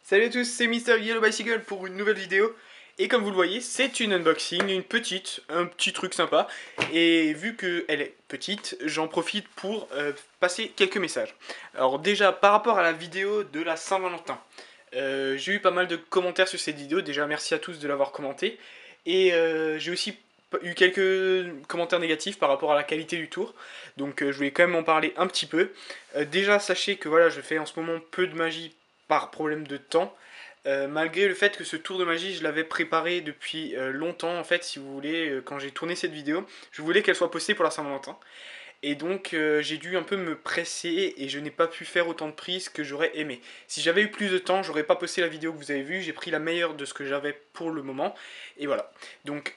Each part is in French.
Salut à tous, c'est Mister Yellow Bicycle pour une nouvelle vidéo. Et comme vous le voyez, c'est une unboxing, un petit truc sympa. Et vu qu'elle est petite, j'en profite pour passer quelques messages. Alors déjà, par rapport à la vidéo de la Saint-Valentin, j'ai eu pas mal de commentaires sur cette vidéo. Déjà, merci à tous de l'avoir commenté. Et j'ai aussi eu quelques commentaires négatifs par rapport à la qualité du tour. Donc je voulais quand même en parler un petit peu. Déjà, sachez que voilà, je fais en ce moment peu de magie par problème de temps. Malgré le fait que ce tour de magie, je l'avais préparé depuis longtemps, en fait, si vous voulez, quand j'ai tourné cette vidéo, je voulais qu'elle soit postée pour la Saint-Valentin. Et donc, j'ai dû un peu me presser et je n'ai pas pu faire autant de prises que j'aurais aimé. Si j'avais eu plus de temps, j'aurais pas posté la vidéo que vous avez vue, j'ai pris la meilleure de ce que j'avais pour le moment. Et voilà. Donc,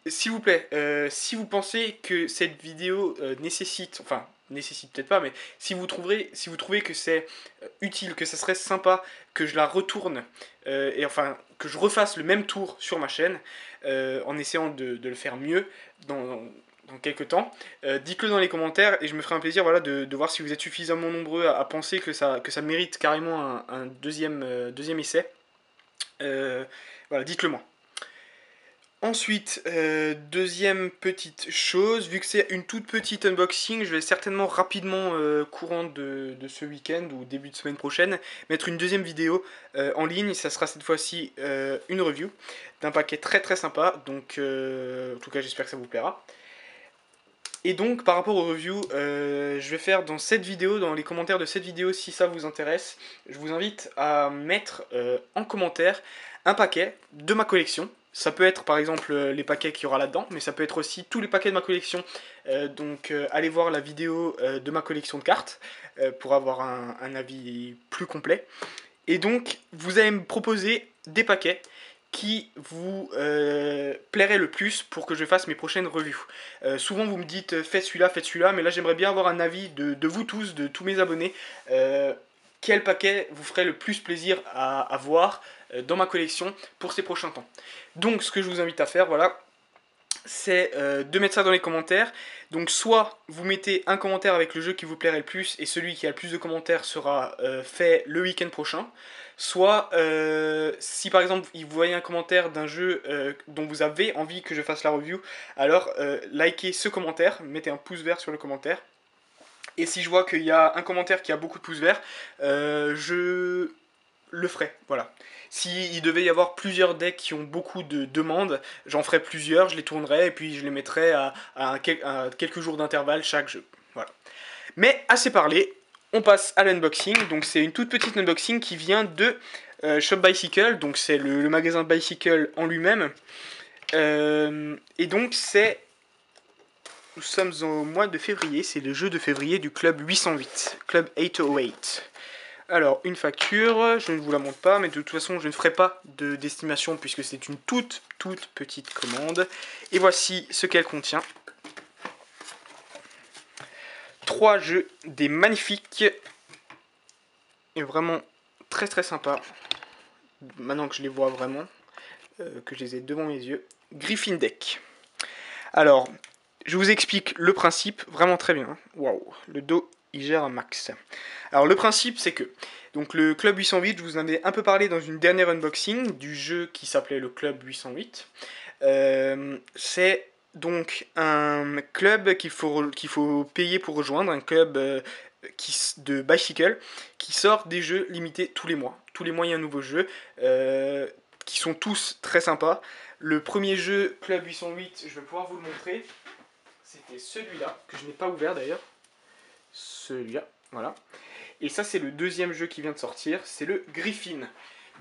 s'il vous plaît, si vous pensez que cette vidéo nécessite peut-être pas, mais si vous trouvez que c'est utile, que ça serait sympa, que je la retourne, et enfin, que je refasse le même tour sur ma chaîne, en essayant de le faire mieux dans quelques temps, dites-le dans les commentaires et je me ferai un plaisir voilà, de voir si vous êtes suffisamment nombreux à penser que ça mérite carrément un deuxième essai. Voilà, dites-le moi. Ensuite, deuxième petite chose, vu que c'est une toute petite unboxing, je vais certainement rapidement, courant de ce week-end ou début de semaine prochaine, mettre une deuxième vidéo en ligne. Ça sera cette fois-ci une review d'un paquet très très sympa, donc en tout cas j'espère que ça vous plaira. Et donc par rapport aux reviews, je vais faire dans cette vidéo, dans les commentaires de cette vidéo, si ça vous intéresse, je vous invite à mettre en commentaire un paquet de ma collection. Ça peut être par exemple les paquets qu'il y aura là-dedans, mais ça peut être aussi tous les paquets de ma collection. Donc allez voir la vidéo de ma collection de cartes pour avoir un avis plus complet. Et donc vous allez me proposer des paquets qui vous plairait le plus pour que je fasse mes prochaines reviews. Souvent vous me dites faites celui-là, mais là j'aimerais bien avoir un avis de vous tous, de tous mes abonnés. Quel paquet vous ferait le plus plaisir à voir dans ma collection pour ces prochains temps. Donc ce que je vous invite à faire, voilà, c'est de mettre ça dans les commentaires. Donc soit vous mettez un commentaire avec le jeu qui vous plairait le plus et celui qui a le plus de commentaires sera fait le week-end prochain. Soit si par exemple vous voyez un commentaire d'un jeu dont vous avez envie que je fasse la review, alors likez ce commentaire, mettez un pouce vert sur le commentaire. Et si je vois qu'il y a un commentaire qui a beaucoup de pouces verts, je le ferai, voilà. S'il devait y avoir plusieurs decks qui ont beaucoup de demandes, j'en ferai plusieurs, je les tournerai et puis je les mettrai à quelques jours d'intervalle chaque jeu. Voilà. Mais assez parlé, on passe à l'unboxing. Donc c'est une toute petite unboxing qui vient de Shop Bicycle, donc c'est le magasin de Bicycle en lui-même. Et donc nous sommes au mois de février, c'est le jeu de février du club 808, club 808. Alors, une facture, je ne vous la montre pas, mais de toute façon, je ne ferai pas d'estimation puisque c'est une toute petite commande. Et voici ce qu'elle contient. 3 jeux, des magnifiques et vraiment très sympas. Maintenant que je les vois vraiment, que je les ai devant mes yeux. Griffin Deck. Alors, je vous explique le principe vraiment très bien. Waouh, le dos il gère un max. Alors le principe c'est que donc le Club 808, je vous en ai un peu parlé dans une dernière unboxing du jeu qui s'appelait le Club 808. C'est donc un club qu'il faut payer pour rejoindre, un club de bicycle qui sort des jeux limités tous les mois. Tous les mois il y a un nouveau jeu qui sont tous très sympas. Le premier jeu Club 808, je vais pouvoir vous le montrer. C'était celui-là, que je n'ai pas ouvert d'ailleurs. Celui-là, voilà. Et ça, c'est le deuxième jeu qui vient de sortir, c'est le Griffin.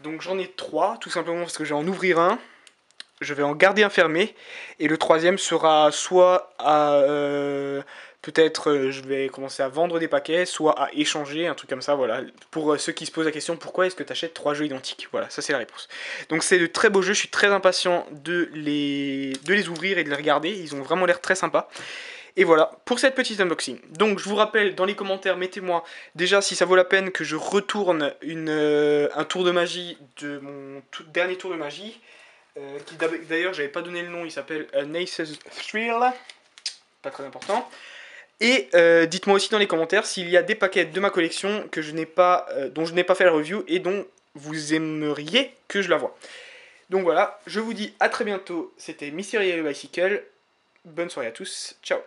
Donc j'en ai 3, tout simplement parce que je vais en ouvrir un, je vais en garder un fermé, et le troisième sera soit à... peut-être je vais commencer à vendre des paquets, soit à échanger, un truc comme ça, voilà. Pour ceux qui se posent la question, pourquoi est-ce que tu achètes 3 jeux identiques? Voilà, ça c'est la réponse. Donc c'est de très beaux jeux, je suis très impatient de les ouvrir et de les regarder, ils ont vraiment l'air très sympas. Et voilà, pour cette petite unboxing. Donc je vous rappelle, dans les commentaires, mettez-moi déjà si ça vaut la peine que je retourne un tour de magie de mon dernier tour de magie. Qui d'ailleurs, j'avais pas donné le nom, il s'appelle Nace's Thrill. Pas très important. Et dites-moi aussi dans les commentaires s'il y a des paquets de ma collection que dont je n'ai pas fait la review et dont vous aimeriez que je la voie. Donc voilà, je vous dis à très bientôt, c'était Mystery Yellow Bicycle, bonne soirée à tous, ciao.